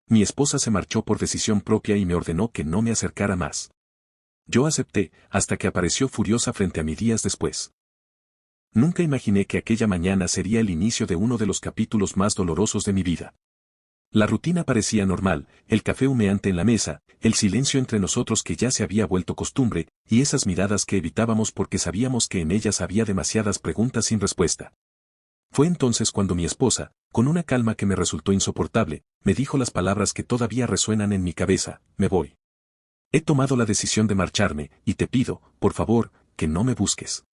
Mi esposa se marchó por decisión propia y me ordenó que no me acercara más. Yo acepté, hasta que apareció furiosa frente a mí días después. Nunca imaginé que aquella mañana sería el inicio de uno de los capítulos más dolorosos de mi vida. La rutina parecía normal, el café humeante en la mesa, el silencio entre nosotros que ya se había vuelto costumbre, y esas miradas que evitábamos porque sabíamos que en ellas había demasiadas preguntas sin respuesta. Fue entonces cuando mi esposa, con una calma que me resultó insoportable, me dijo las palabras que todavía resuenan en mi cabeza: me voy. He tomado la decisión de marcharme, y te pido, por favor, que no me busques.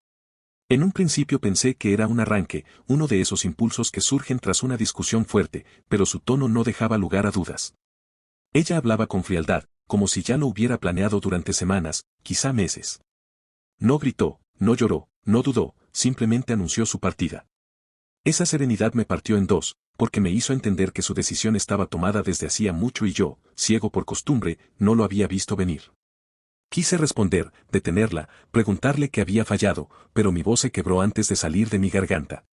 En un principio pensé que era un arranque, uno de esos impulsos que surgen tras una discusión fuerte, pero su tono no dejaba lugar a dudas. Ella hablaba con frialdad, como si ya lo hubiera planeado durante semanas, quizá meses. No gritó, no lloró, no dudó, simplemente anunció su partida. Esa serenidad me partió en dos, porque me hizo entender que su decisión estaba tomada desde hacía mucho y yo, ciego por costumbre, no lo había visto venir. Quise responder, detenerla, preguntarle qué había fallado, pero mi voz se quebró antes de salir de mi garganta.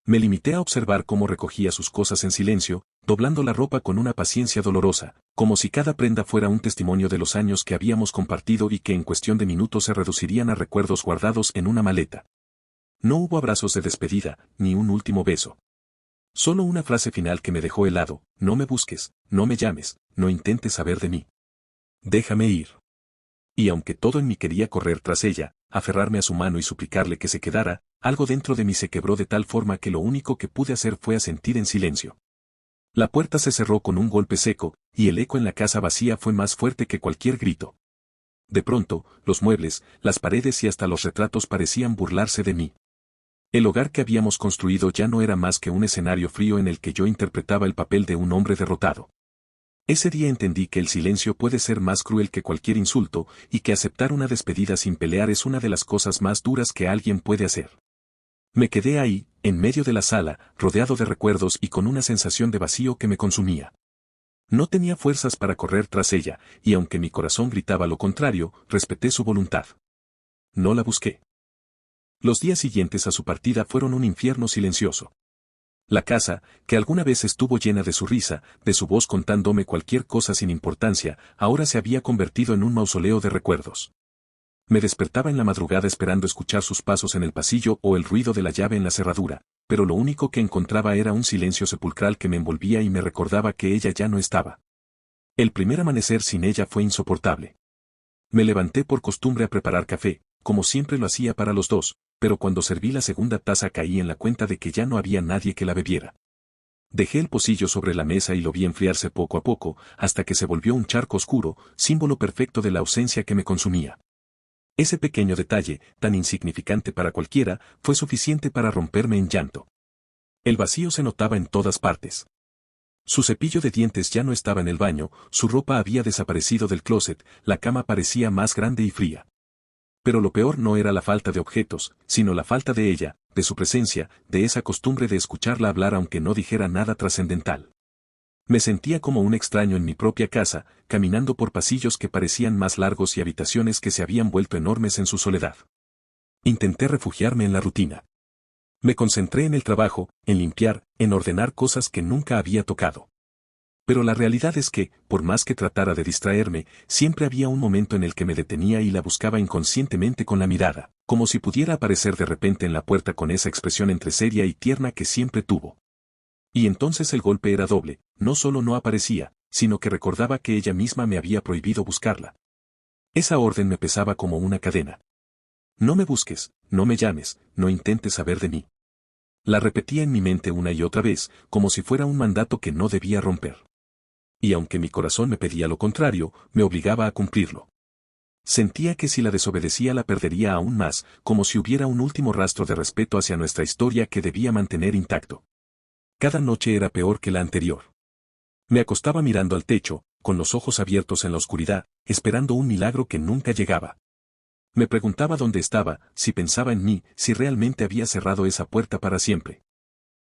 Me limité a observar cómo recogía sus cosas en silencio, doblando la ropa con una paciencia dolorosa, como si cada prenda fuera un testimonio de los años que habíamos compartido y que en cuestión de minutos se reducirían a recuerdos guardados en una maleta. No hubo abrazos de despedida, ni un último beso. Solo una frase final que me dejó helado: no me busques, no me llames, no intentes saber de mí. Déjame ir. Y aunque todo en mí quería correr tras ella, aferrarme a su mano y suplicarle que se quedara, algo dentro de mí se quebró de tal forma que lo único que pude hacer fue asentir en silencio. La puerta se cerró con un golpe seco, y el eco en la casa vacía fue más fuerte que cualquier grito. De pronto, los muebles, las paredes y hasta los retratos parecían burlarse de mí. El hogar que habíamos construido ya no era más que un escenario frío en el que yo interpretaba el papel de un hombre derrotado. Ese día entendí que el silencio puede ser más cruel que cualquier insulto, y que aceptar una despedida sin pelear es una de las cosas más duras que alguien puede hacer. Me quedé ahí, en medio de la sala, rodeado de recuerdos y con una sensación de vacío que me consumía. No tenía fuerzas para correr tras ella, y aunque mi corazón gritaba lo contrario, respeté su voluntad. No la busqué. Los días siguientes a su partida fueron un infierno silencioso. La casa, que alguna vez estuvo llena de su risa, de su voz contándome cualquier cosa sin importancia, ahora se había convertido en un mausoleo de recuerdos. Me despertaba en la madrugada esperando escuchar sus pasos en el pasillo o el ruido de la llave en la cerradura, pero lo único que encontraba era un silencio sepulcral que me envolvía y me recordaba que ella ya no estaba. El primer amanecer sin ella fue insoportable. Me levanté por costumbre a preparar café, como siempre lo hacía para los dos, pero cuando serví la segunda taza caí en la cuenta de que ya no había nadie que la bebiera. Dejé el pocillo sobre la mesa y lo vi enfriarse poco a poco, hasta que se volvió un charco oscuro, símbolo perfecto de la ausencia que me consumía. Ese pequeño detalle, tan insignificante para cualquiera, fue suficiente para romperme en llanto. El vacío se notaba en todas partes. Su cepillo de dientes ya no estaba en el baño, su ropa había desaparecido del closet, la cama parecía más grande y fría. Pero lo peor no era la falta de objetos, sino la falta de ella, de su presencia, de esa costumbre de escucharla hablar aunque no dijera nada trascendental. Me sentía como un extraño en mi propia casa, caminando por pasillos que parecían más largos y habitaciones que se habían vuelto enormes en su soledad. Intenté refugiarme en la rutina. Me concentré en el trabajo, en limpiar, en ordenar cosas que nunca había tocado. Pero la realidad es que, por más que tratara de distraerme, siempre había un momento en el que me detenía y la buscaba inconscientemente con la mirada, como si pudiera aparecer de repente en la puerta con esa expresión entre seria y tierna que siempre tuvo. Y entonces el golpe era doble, no solo no aparecía, sino que recordaba que ella misma me había prohibido buscarla. Esa orden me pesaba como una cadena. No me busques, no me llames, no intentes saber de mí. La repetía en mi mente una y otra vez, como si fuera un mandato que no debía romper. Y aunque mi corazón me pedía lo contrario, me obligaba a cumplirlo. Sentía que si la desobedecía la perdería aún más, como si hubiera un último rastro de respeto hacia nuestra historia que debía mantener intacto. Cada noche era peor que la anterior. Me acostaba mirando al techo, con los ojos abiertos en la oscuridad, esperando un milagro que nunca llegaba. Me preguntaba dónde estaba, si pensaba en mí, si realmente había cerrado esa puerta para siempre.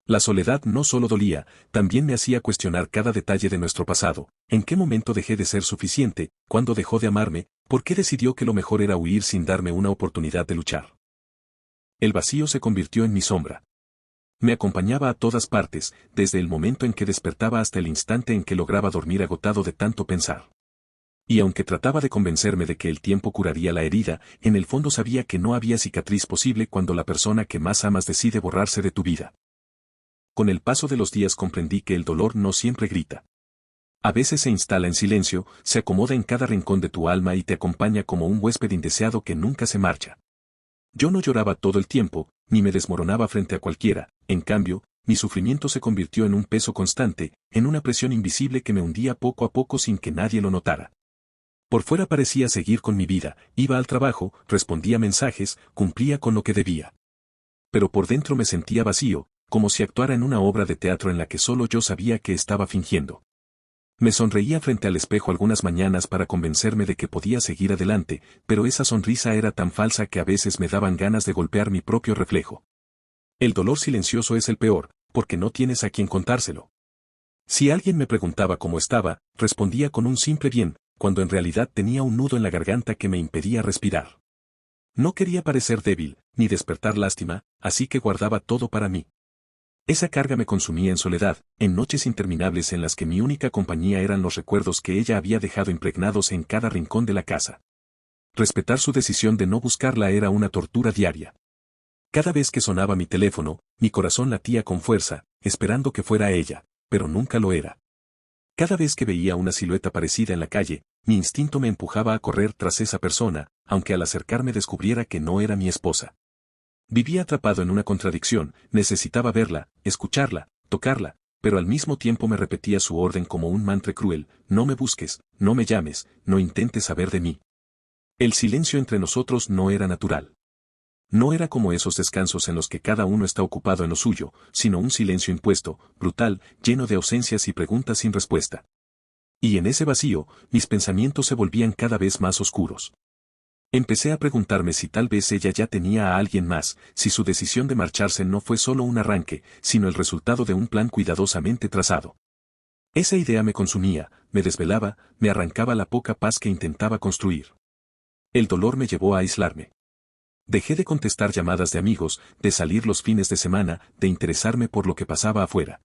La soledad no solo dolía, también me hacía cuestionar cada detalle de nuestro pasado: en qué momento dejé de ser suficiente, cuándo dejó de amarme, por qué decidió que lo mejor era huir sin darme una oportunidad de luchar. El vacío se convirtió en mi sombra. Me acompañaba a todas partes, desde el momento en que despertaba hasta el instante en que lograba dormir agotado de tanto pensar. Y aunque trataba de convencerme de que el tiempo curaría la herida, en el fondo sabía que no había cicatriz posible cuando la persona que más amas decide borrarse de tu vida. Con el paso de los días comprendí que el dolor no siempre grita. A veces se instala en silencio, se acomoda en cada rincón de tu alma y te acompaña como un huésped indeseado que nunca se marcha. Yo no lloraba todo el tiempo, ni me desmoronaba frente a cualquiera, en cambio, mi sufrimiento se convirtió en un peso constante, en una presión invisible que me hundía poco a poco sin que nadie lo notara. Por fuera parecía seguir con mi vida, iba al trabajo, respondía mensajes, cumplía con lo que debía. Pero por dentro me sentía vacío, como si actuara en una obra de teatro en la que solo yo sabía que estaba fingiendo. Me sonreía frente al espejo algunas mañanas para convencerme de que podía seguir adelante, pero esa sonrisa era tan falsa que a veces me daban ganas de golpear mi propio reflejo. El dolor silencioso es el peor, porque no tienes a quien contárselo. Si alguien me preguntaba cómo estaba, respondía con un simple bien, cuando en realidad tenía un nudo en la garganta que me impedía respirar. No quería parecer débil, ni despertar lástima, así que guardaba todo para mí. Esa carga me consumía en soledad, en noches interminables en las que mi única compañía eran los recuerdos que ella había dejado impregnados en cada rincón de la casa. Respetar su decisión de no buscarla era una tortura diaria. Cada vez que sonaba mi teléfono, mi corazón latía con fuerza, esperando que fuera ella, pero nunca lo era. Cada vez que veía una silueta parecida en la calle, mi instinto me empujaba a correr tras esa persona, aunque al acercarme descubriera que no era mi esposa. Vivía atrapado en una contradicción, necesitaba verla, escucharla, tocarla, pero al mismo tiempo me repetía su orden como un mantra cruel: no me busques, no me llames, no intentes saber de mí. El silencio entre nosotros no era natural. No era como esos descansos en los que cada uno está ocupado en lo suyo, sino un silencio impuesto, brutal, lleno de ausencias y preguntas sin respuesta. Y en ese vacío, mis pensamientos se volvían cada vez más oscuros. Empecé a preguntarme si tal vez ella ya tenía a alguien más, si su decisión de marcharse no fue solo un arranque, sino el resultado de un plan cuidadosamente trazado. Esa idea me consumía, me desvelaba, me arrancaba la poca paz que intentaba construir. El dolor me llevó a aislarme. Dejé de contestar llamadas de amigos, de salir los fines de semana, de interesarme por lo que pasaba afuera.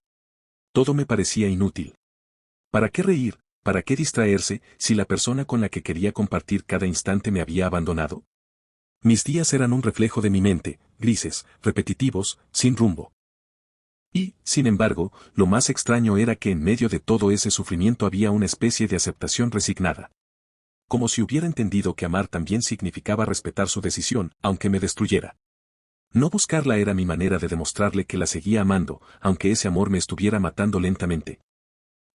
Todo me parecía inútil. ¿Para qué reír? ¿Para qué distraerse, si la persona con la que quería compartir cada instante me había abandonado? Mis días eran un reflejo de mi mente, grises, repetitivos, sin rumbo. Y, sin embargo, lo más extraño era que en medio de todo ese sufrimiento había una especie de aceptación resignada. Como si hubiera entendido que amar también significaba respetar su decisión, aunque me destruyera. No buscarla era mi manera de demostrarle que la seguía amando, aunque ese amor me estuviera matando lentamente.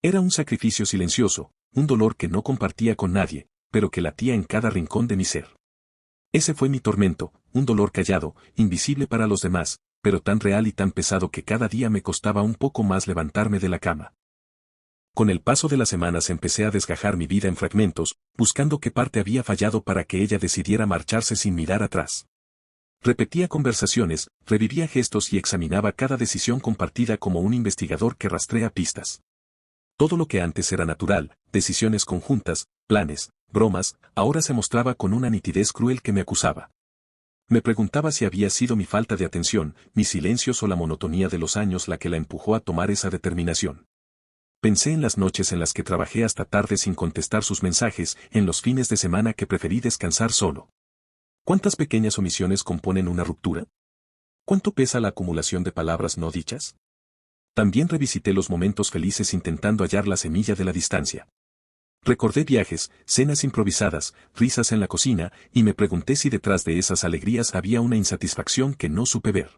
Era un sacrificio silencioso, un dolor que no compartía con nadie, pero que latía en cada rincón de mi ser. Ese fue mi tormento, un dolor callado, invisible para los demás, pero tan real y tan pesado que cada día me costaba un poco más levantarme de la cama. Con el paso de las semanas empecé a desgajar mi vida en fragmentos, buscando qué parte había fallado para que ella decidiera marcharse sin mirar atrás. Repetía conversaciones, revivía gestos y examinaba cada decisión compartida como un investigador que rastrea pistas. Todo lo que antes era natural, decisiones conjuntas, planes, bromas, ahora se mostraba con una nitidez cruel que me acusaba. Me preguntaba si había sido mi falta de atención, mis silencios o la monotonía de los años la que la empujó a tomar esa determinación. Pensé en las noches en las que trabajé hasta tarde sin contestar sus mensajes, en los fines de semana que preferí descansar solo. ¿Cuántas pequeñas omisiones componen una ruptura? ¿Cuánto pesa la acumulación de palabras no dichas? También revisité los momentos felices intentando hallar la semilla de la distancia. Recordé viajes, cenas improvisadas, risas en la cocina, y me pregunté si detrás de esas alegrías había una insatisfacción que no supe ver.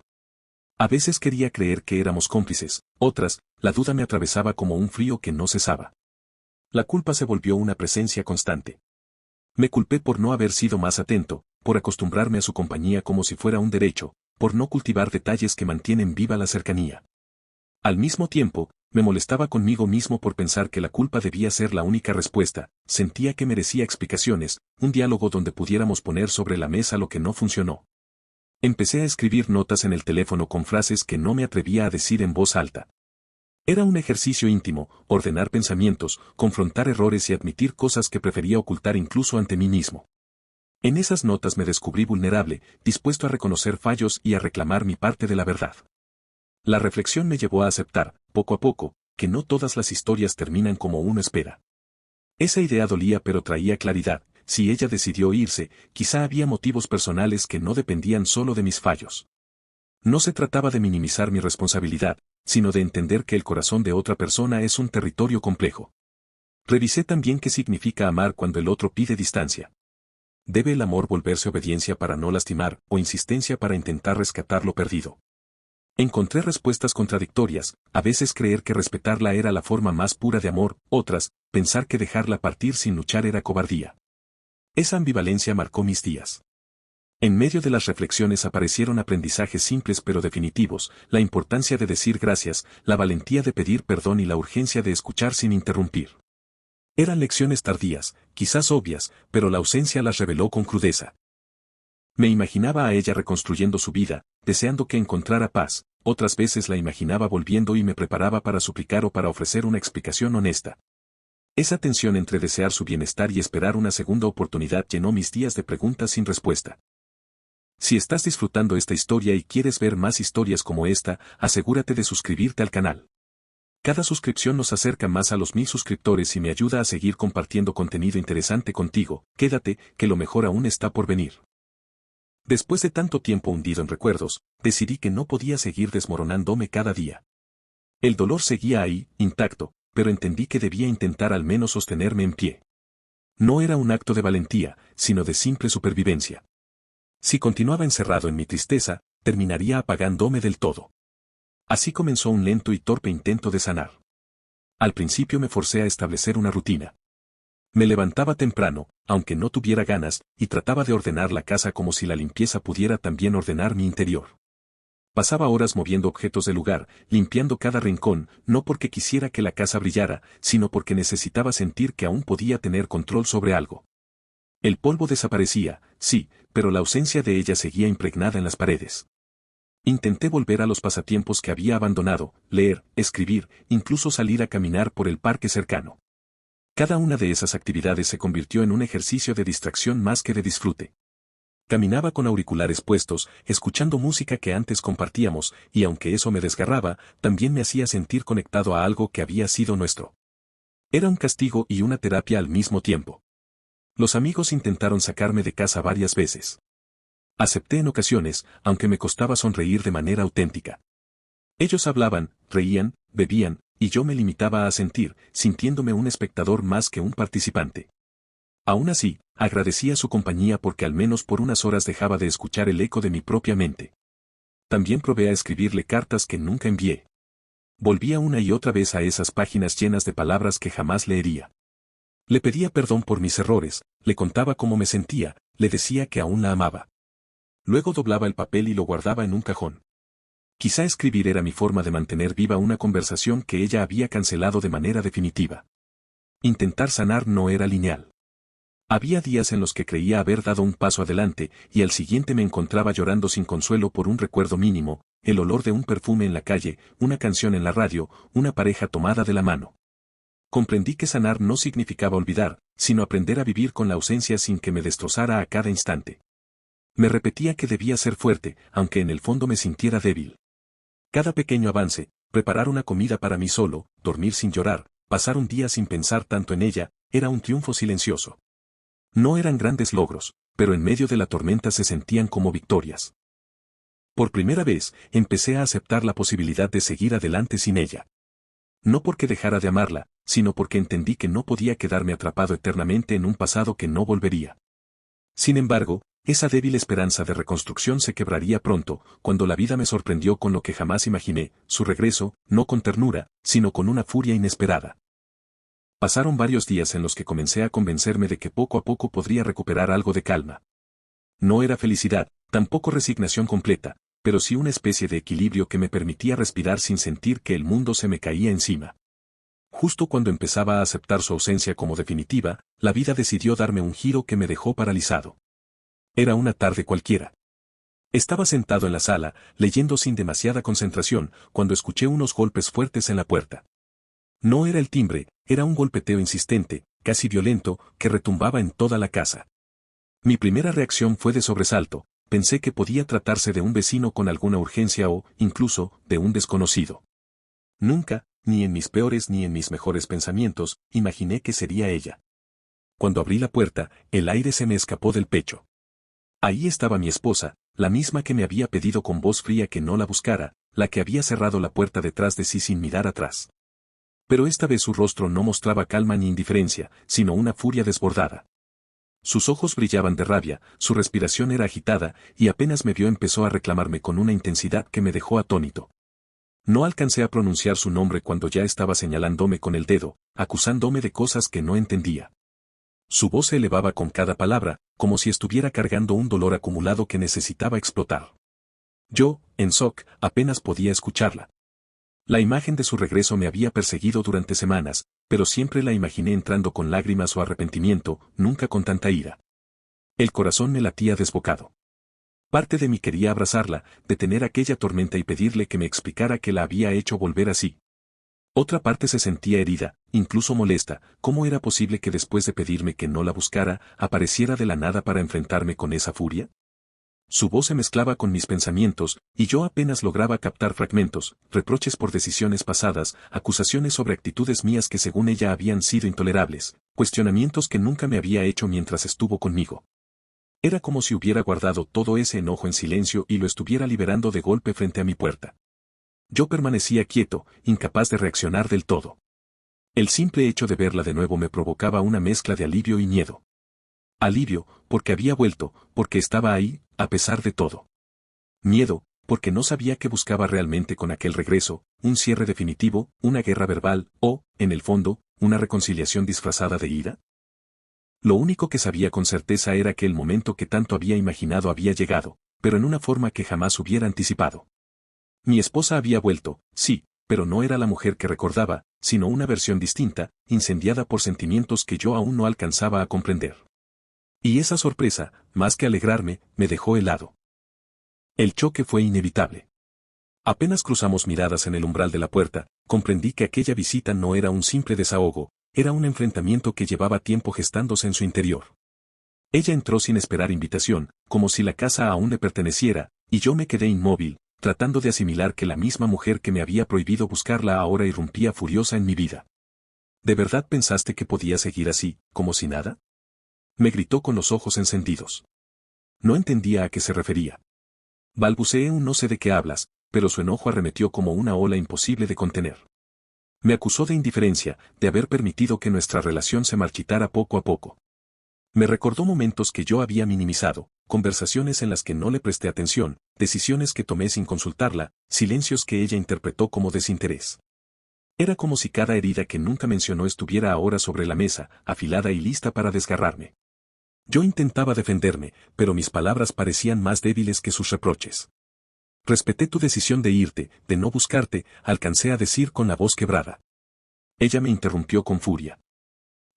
A veces quería creer que éramos cómplices, otras, la duda me atravesaba como un frío que no cesaba. La culpa se volvió una presencia constante. Me culpé por no haber sido más atento, por acostumbrarme a su compañía como si fuera un derecho, por no cultivar detalles que mantienen viva la cercanía. Al mismo tiempo, me molestaba conmigo mismo por pensar que la culpa debía ser la única respuesta, sentía que merecía explicaciones, un diálogo donde pudiéramos poner sobre la mesa lo que no funcionó. Empecé a escribir notas en el teléfono con frases que no me atrevía a decir en voz alta. Era un ejercicio íntimo, ordenar pensamientos, confrontar errores y admitir cosas que prefería ocultar incluso ante mí mismo. En esas notas me descubrí vulnerable, dispuesto a reconocer fallos y a reclamar mi parte de la verdad. La reflexión me llevó a aceptar, poco a poco, que no todas las historias terminan como uno espera. Esa idea dolía pero traía claridad. Si ella decidió irse, quizá había motivos personales que no dependían solo de mis fallos. No se trataba de minimizar mi responsabilidad, sino de entender que el corazón de otra persona es un territorio complejo. Revisé también qué significa amar cuando el otro pide distancia. ¿Debe el amor volverse obediencia para no lastimar o insistencia para intentar rescatar lo perdido? Encontré respuestas contradictorias, a veces creer que respetarla era la forma más pura de amor, otras, pensar que dejarla partir sin luchar era cobardía. Esa ambivalencia marcó mis días. En medio de las reflexiones aparecieron aprendizajes simples pero definitivos, la importancia de decir gracias, la valentía de pedir perdón y la urgencia de escuchar sin interrumpir. Eran lecciones tardías, quizás obvias, pero la ausencia las reveló con crudeza. Me imaginaba a ella reconstruyendo su vida, deseando que encontrara paz, otras veces la imaginaba volviendo y me preparaba para suplicar o para ofrecer una explicación honesta. Esa tensión entre desear su bienestar y esperar una segunda oportunidad llenó mis días de preguntas sin respuesta. Si estás disfrutando esta historia y quieres ver más historias como esta, asegúrate de suscribirte al canal. Cada suscripción nos acerca más a los 1000 suscriptores y me ayuda a seguir compartiendo contenido interesante contigo. Quédate, que lo mejor aún está por venir. Después de tanto tiempo hundido en recuerdos, decidí que no podía seguir desmoronándome cada día. El dolor seguía ahí, intacto, pero entendí que debía intentar al menos sostenerme en pie. No era un acto de valentía, sino de simple supervivencia. Si continuaba encerrado en mi tristeza, terminaría apagándome del todo. Así comenzó un lento y torpe intento de sanar. Al principio me forcé a establecer una rutina. Me levantaba temprano, aunque no tuviera ganas, y trataba de ordenar la casa como si la limpieza pudiera también ordenar mi interior. Pasaba horas moviendo objetos del lugar, limpiando cada rincón, no porque quisiera que la casa brillara, sino porque necesitaba sentir que aún podía tener control sobre algo. El polvo desaparecía, sí, pero la ausencia de ella seguía impregnada en las paredes. Intenté volver a los pasatiempos que había abandonado, leer, escribir, incluso salir a caminar por el parque cercano. Cada una de esas actividades se convirtió en un ejercicio de distracción más que de disfrute. Caminaba con auriculares puestos, escuchando música que antes compartíamos, y aunque eso me desgarraba, también me hacía sentir conectado a algo que había sido nuestro. Era un castigo y una terapia al mismo tiempo. Los amigos intentaron sacarme de casa varias veces. Acepté en ocasiones, aunque me costaba sonreír de manera auténtica. Ellos hablaban, reían, bebían, y yo me limitaba a sentir, sintiéndome un espectador más que un participante. Aún así, agradecía su compañía porque al menos por unas horas dejaba de escuchar el eco de mi propia mente. También probé a escribirle cartas que nunca envié. Volvía una y otra vez a esas páginas llenas de palabras que jamás leería. Le pedía perdón por mis errores, le contaba cómo me sentía, le decía que aún la amaba. Luego doblaba el papel y lo guardaba en un cajón. Quizá escribir era mi forma de mantener viva una conversación que ella había cancelado de manera definitiva. Intentar sanar no era lineal. Había días en los que creía haber dado un paso adelante, y al siguiente me encontraba llorando sin consuelo por un recuerdo mínimo, el olor de un perfume en la calle, una canción en la radio, una pareja tomada de la mano. Comprendí que sanar no significaba olvidar, sino aprender a vivir con la ausencia sin que me destrozara a cada instante. Me repetía que debía ser fuerte, aunque en el fondo me sintiera débil. Cada pequeño avance, preparar una comida para mí solo, dormir sin llorar, pasar un día sin pensar tanto en ella, era un triunfo silencioso. No eran grandes logros, pero en medio de la tormenta se sentían como victorias. Por primera vez, empecé a aceptar la posibilidad de seguir adelante sin ella. No porque dejara de amarla, sino porque entendí que no podía quedarme atrapado eternamente en un pasado que no volvería. Sin embargo, esa débil esperanza de reconstrucción se quebraría pronto, cuando la vida me sorprendió con lo que jamás imaginé, su regreso, no con ternura, sino con una furia inesperada. Pasaron varios días en los que comencé a convencerme de que poco a poco podría recuperar algo de calma. No era felicidad, tampoco resignación completa, pero sí una especie de equilibrio que me permitía respirar sin sentir que el mundo se me caía encima. Justo cuando empezaba a aceptar su ausencia como definitiva, la vida decidió darme un giro que me dejó paralizado. Era una tarde cualquiera. Estaba sentado en la sala, leyendo sin demasiada concentración, cuando escuché unos golpes fuertes en la puerta. No era el timbre, era un golpeteo insistente, casi violento, que retumbaba en toda la casa. Mi primera reacción fue de sobresalto, pensé que podía tratarse de un vecino con alguna urgencia o, incluso, de un desconocido. Nunca, ni en mis peores ni en mis mejores pensamientos, imaginé que sería ella. Cuando abrí la puerta, el aire se me escapó del pecho. Ahí estaba mi esposa, la misma que me había pedido con voz fría que no la buscara, la que había cerrado la puerta detrás de sí sin mirar atrás. Pero esta vez su rostro no mostraba calma ni indiferencia, sino una furia desbordada. Sus ojos brillaban de rabia, su respiración era agitada, y apenas me vio empezó a reclamarme con una intensidad que me dejó atónito. No alcancé a pronunciar su nombre cuando ya estaba señalándome con el dedo, acusándome de cosas que no entendía. Su voz se elevaba con cada palabra, como si estuviera cargando un dolor acumulado que necesitaba explotar. Yo, en shock, apenas podía escucharla. La imagen de su regreso me había perseguido durante semanas, pero siempre la imaginé entrando con lágrimas o arrepentimiento, nunca con tanta ira. El corazón me latía desbocado. Parte de mí quería abrazarla, detener aquella tormenta y pedirle que me explicara qué la había hecho volver así. Otra parte se sentía herida, incluso molesta. ¿Cómo era posible que después de pedirme que no la buscara, apareciera de la nada para enfrentarme con esa furia? Su voz se mezclaba con mis pensamientos, y yo apenas lograba captar fragmentos, reproches por decisiones pasadas, acusaciones sobre actitudes mías que según ella habían sido intolerables, cuestionamientos que nunca me había hecho mientras estuvo conmigo. Era como si hubiera guardado todo ese enojo en silencio y lo estuviera liberando de golpe frente a mi puerta. Yo permanecía quieto, incapaz de reaccionar del todo. El simple hecho de verla de nuevo me provocaba una mezcla de alivio y miedo. Alivio, porque había vuelto, porque estaba ahí, a pesar de todo. Miedo, porque no sabía qué buscaba realmente con aquel regreso, un cierre definitivo, una guerra verbal, o, en el fondo, una reconciliación disfrazada de ira. Lo único que sabía con certeza era que el momento que tanto había imaginado había llegado, pero en una forma que jamás hubiera anticipado. Mi esposa había vuelto, sí, pero no era la mujer que recordaba, sino una versión distinta, incendiada por sentimientos que yo aún no alcanzaba a comprender. Y esa sorpresa, más que alegrarme, me dejó helado. El choque fue inevitable. Apenas cruzamos miradas en el umbral de la puerta, comprendí que aquella visita no era un simple desahogo, era un enfrentamiento que llevaba tiempo gestándose en su interior. Ella entró sin esperar invitación, como si la casa aún le perteneciera, y yo me quedé inmóvil, tratando de asimilar que la misma mujer que me había prohibido buscarla ahora irrumpía furiosa en mi vida. ¿De verdad pensaste que podía seguir así, como si nada? Me gritó con los ojos encendidos. No entendía a qué se refería. Balbuceé un no sé de qué hablas, pero su enojo arremetió como una ola imposible de contener. Me acusó de indiferencia, de haber permitido que nuestra relación se marchitara poco a poco. Me recordó momentos que yo había minimizado, conversaciones en las que no le presté atención, decisiones que tomé sin consultarla, silencios que ella interpretó como desinterés. Era como si cada herida que nunca mencionó estuviera ahora sobre la mesa, afilada y lista para desgarrarme. Yo intentaba defenderme, pero mis palabras parecían más débiles que sus reproches. Respeté tu decisión de irte, de no buscarte, alcancé a decir con la voz quebrada. Ella me interrumpió con furia.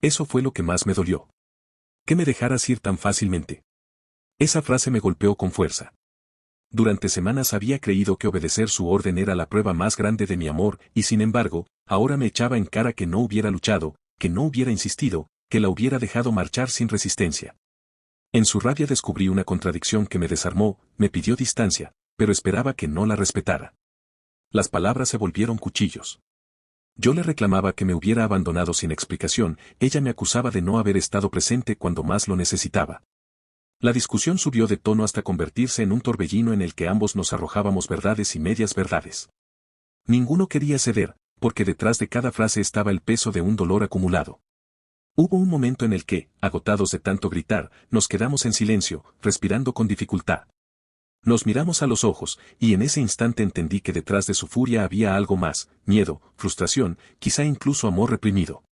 Eso fue lo que más me dolió. Que me dejaras ir tan fácilmente. Esa frase me golpeó con fuerza. Durante semanas había creído que obedecer su orden era la prueba más grande de mi amor, y sin embargo, ahora me echaba en cara que no hubiera luchado, que no hubiera insistido, que la hubiera dejado marchar sin resistencia. En su rabia descubrí una contradicción que me desarmó, me pidió distancia, pero esperaba que no la respetara. Las palabras se volvieron cuchillos. Yo le reclamaba que me hubiera abandonado sin explicación, ella me acusaba de no haber estado presente cuando más lo necesitaba. La discusión subió de tono hasta convertirse en un torbellino en el que ambos nos arrojábamos verdades y medias verdades. Ninguno quería ceder, porque detrás de cada frase estaba el peso de un dolor acumulado. Hubo un momento en el que, agotados de tanto gritar, nos quedamos en silencio, respirando con dificultad. Nos miramos a los ojos, y en ese instante entendí que detrás de su furia había algo más, miedo, frustración, quizá incluso amor reprimido.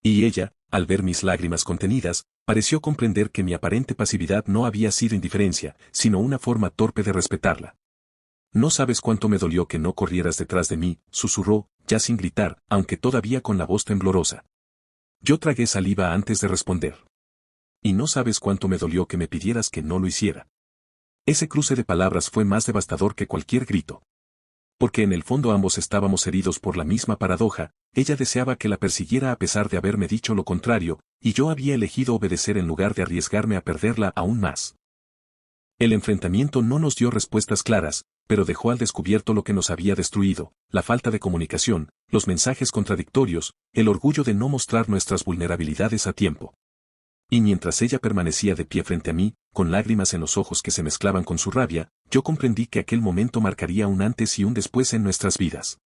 Y ella, al ver mis lágrimas contenidas, pareció comprender que mi aparente pasividad no había sido indiferencia, sino una forma torpe de respetarla. No sabes cuánto me dolió que no corrieras detrás de mí, susurró, ya sin gritar, aunque todavía con la voz temblorosa. Yo tragué saliva antes de responder. Y no sabes cuánto me dolió que me pidieras que no lo hiciera. Ese cruce de palabras fue más devastador que cualquier grito. Porque en el fondo ambos estábamos heridos por la misma paradoja, ella deseaba que la persiguiera a pesar de haberme dicho lo contrario, y yo había elegido obedecer en lugar de arriesgarme a perderla aún más. El enfrentamiento no nos dio respuestas claras, pero dejó al descubierto lo que nos había destruido, la falta de comunicación, los mensajes contradictorios, el orgullo de no mostrar nuestras vulnerabilidades a tiempo. Y mientras ella permanecía de pie frente a mí, con lágrimas en los ojos que se mezclaban con su rabia, yo comprendí que aquel momento marcaría un antes y un después en nuestras vidas.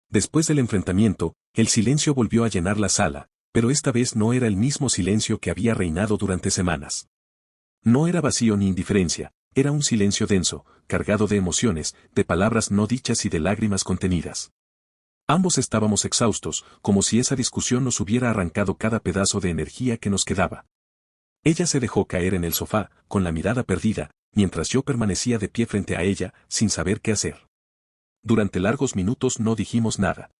Después del enfrentamiento, el silencio volvió a llenar la sala, pero esta vez no era el mismo silencio que había reinado durante semanas. No era vacío ni indiferencia, era un silencio denso, cargado de emociones, de palabras no dichas y de lágrimas contenidas. Ambos estábamos exhaustos, como si esa discusión nos hubiera arrancado cada pedazo de energía que nos quedaba. Ella se dejó caer en el sofá, con la mirada perdida, mientras yo permanecía de pie frente a ella, sin saber qué hacer. Durante largos minutos no dijimos nada.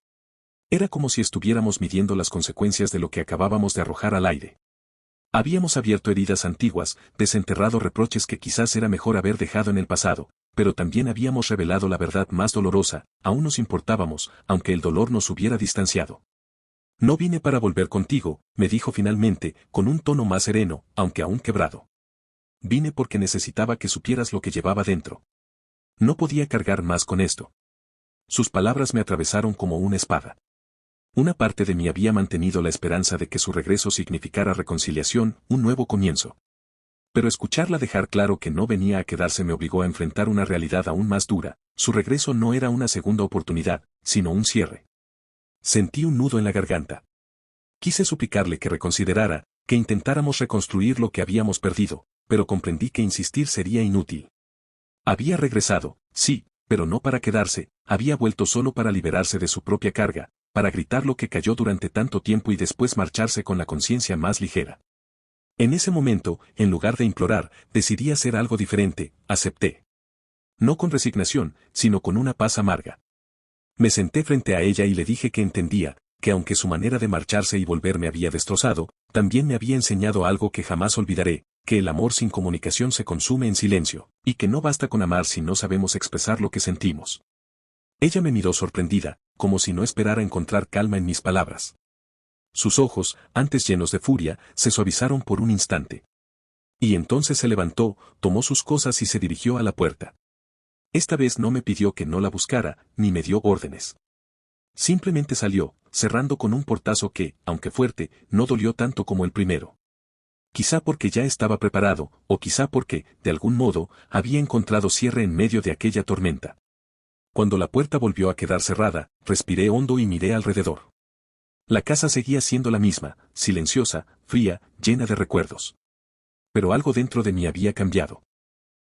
Era como si estuviéramos midiendo las consecuencias de lo que acabábamos de arrojar al aire. Habíamos abierto heridas antiguas, desenterrado reproches que quizás era mejor haber dejado en el pasado, pero también habíamos revelado la verdad más dolorosa, aún nos importábamos, aunque el dolor nos hubiera distanciado. No vine para volver contigo, me dijo finalmente, con un tono más sereno, aunque aún quebrado. Vine porque necesitaba que supieras lo que llevaba dentro. No podía cargar más con esto. Sus palabras me atravesaron como una espada. Una parte de mí había mantenido la esperanza de que su regreso significara reconciliación, un nuevo comienzo. Pero escucharla dejar claro que no venía a quedarse me obligó a enfrentar una realidad aún más dura, su regreso no era una segunda oportunidad, sino un cierre. Sentí un nudo en la garganta. Quise suplicarle que reconsiderara, que intentáramos reconstruir lo que habíamos perdido, pero comprendí que insistir sería inútil. Había regresado, sí, pero no para quedarse, había vuelto solo para liberarse de su propia carga, para gritar lo que cayó durante tanto tiempo y después marcharse con la conciencia más ligera. En ese momento, en lugar de implorar, decidí hacer algo diferente, acepté. No con resignación, sino con una paz amarga. Me senté frente a ella y le dije que entendía, que aunque su manera de marcharse y volver me había destrozado, también me había enseñado algo que jamás olvidaré, que el amor sin comunicación se consume en silencio, y que no basta con amar si no sabemos expresar lo que sentimos. Ella me miró sorprendida, como si no esperara encontrar calma en mis palabras. Sus ojos, antes llenos de furia, se suavizaron por un instante. Y entonces se levantó, tomó sus cosas y se dirigió a la puerta. Esta vez no me pidió que no la buscara, ni me dio órdenes. Simplemente salió, cerrando con un portazo que, aunque fuerte, no dolió tanto como el primero. Quizá porque ya estaba preparado, o quizá porque, de algún modo, había encontrado cierre en medio de aquella tormenta. Cuando la puerta volvió a quedar cerrada, respiré hondo y miré alrededor. La casa seguía siendo la misma, silenciosa, fría, llena de recuerdos. Pero algo dentro de mí había cambiado.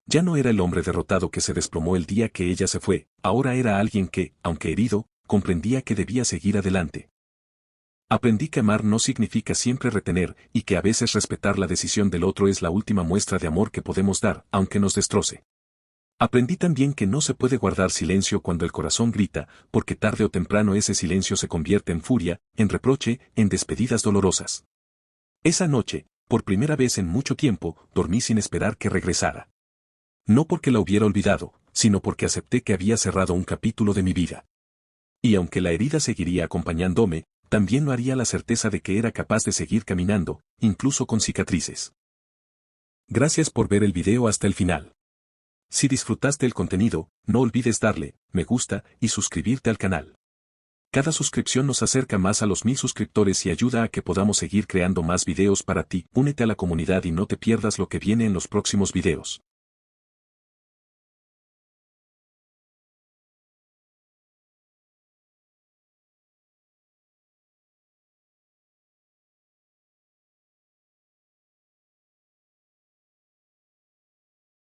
Ya no era el hombre derrotado que se desplomó el día que ella se fue, ahora era alguien que, aunque herido, comprendía que debía seguir adelante. Aprendí que amar no significa siempre retener, y que a veces respetar la decisión del otro es la última muestra de amor que podemos dar, aunque nos destroce. Aprendí también que no se puede guardar silencio cuando el corazón grita, porque tarde o temprano ese silencio se convierte en furia, en reproche, en despedidas dolorosas. Esa noche, por primera vez en mucho tiempo, dormí sin esperar que regresara. No porque la hubiera olvidado, sino porque acepté que había cerrado un capítulo de mi vida. Y aunque la herida seguiría acompañándome, también lo haría la certeza de que era capaz de seguir caminando, incluso con cicatrices. Gracias por ver el video hasta el final. Si disfrutaste el contenido, no olvides darle me gusta y suscribirte al canal. Cada suscripción nos acerca más a los 1000 suscriptores y ayuda a que podamos seguir creando más videos para ti. Únete a la comunidad y no te pierdas lo que viene en los próximos videos.